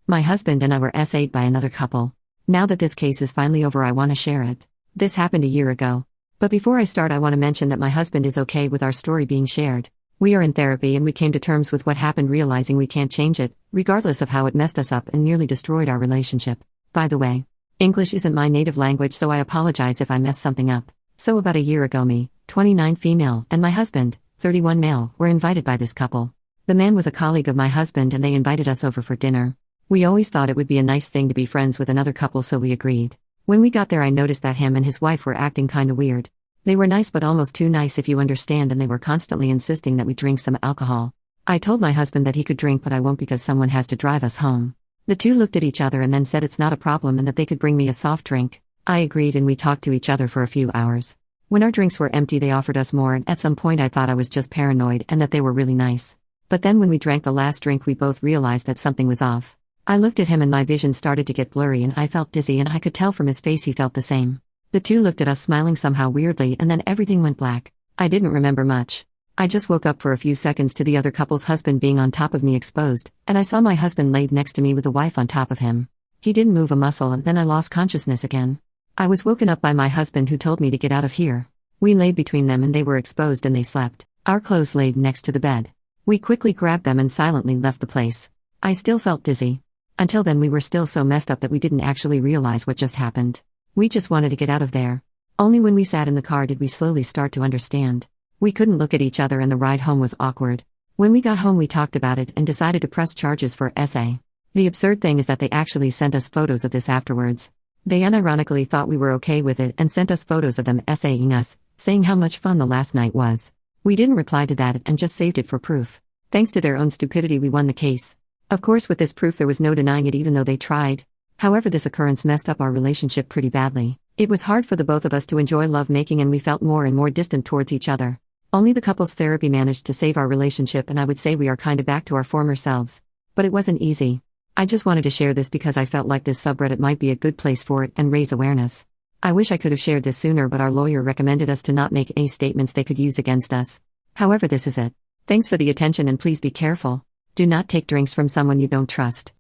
My husband and I were SA'd by another couple. Now that this case is finally over, I want to share it. This happened a year ago. But before I start, I want to mention that my husband is okay with our story being shared. We are in therapy and we came to terms with what happened, realizing we can't change it, regardless of how it messed us up and nearly destroyed our relationship. By the way, English isn't my native language, so I apologize if I mess something up. So about a year ago, me, 29 female, and my husband, 31 male, were invited by this couple. The man was a colleague of my husband and they invited us over for dinner. We always thought it would be a nice thing to be friends with another couple, so we agreed. When we got there, I noticed that him and his wife were acting kinda weird. They were nice, but almost too nice, if you understand, and they were constantly insisting that we drink some alcohol. I told my husband that he could drink, but I won't because someone has to drive us home. The two looked at each other and then said it's not a problem and that they could bring me a soft drink. I agreed and we talked to each other for a few hours. When our drinks were empty, they offered us more, and at some point I thought I was just paranoid and that they were really nice. But then when we drank the last drink, we both realized that something was off. I looked at him and my vision started to get blurry and I felt dizzy, and I could tell from his face he felt the same. The two looked at us smiling somehow weirdly, and then everything went black. I didn't remember much. I just woke up for a few seconds to the other couple's husband being on top of me exposed, and I saw my husband laid next to me with the wife on top of him. He didn't move a muscle, and then I lost consciousness again. I was woken up by my husband, who told me to get out of here. We laid between them and they were exposed and they slept. Our clothes laid next to the bed. We quickly grabbed them and silently left the place. I still felt dizzy. Until then we were still so messed up that we didn't actually realize what just happened. We just wanted to get out of there. Only when we sat in the car did we slowly start to understand. We couldn't look at each other and the ride home was awkward. When we got home we talked about it and decided to press charges for SA. The absurd thing is that they actually sent us photos of this afterwards. They unironically thought we were okay with it and sent us photos of them SAing us, saying how much fun the last night was. We didn't reply to that and just saved it for proof. Thanks to their own stupidity we won the case. Of course, with this proof there was no denying it, even though they tried. However, this occurrence messed up our relationship pretty badly. It was hard for the both of us to enjoy lovemaking and we felt more and more distant towards each other. Only the couple's therapy managed to save our relationship, and I would say we are kinda back to our former selves. But it wasn't easy. I just wanted to share this because I felt like this subreddit might be a good place for it and raise awareness. I wish I could have shared this sooner, but our lawyer recommended us to not make any statements they could use against us. However, this is it. Thanks for the attention and please be careful. Do not take drinks from someone you don't trust.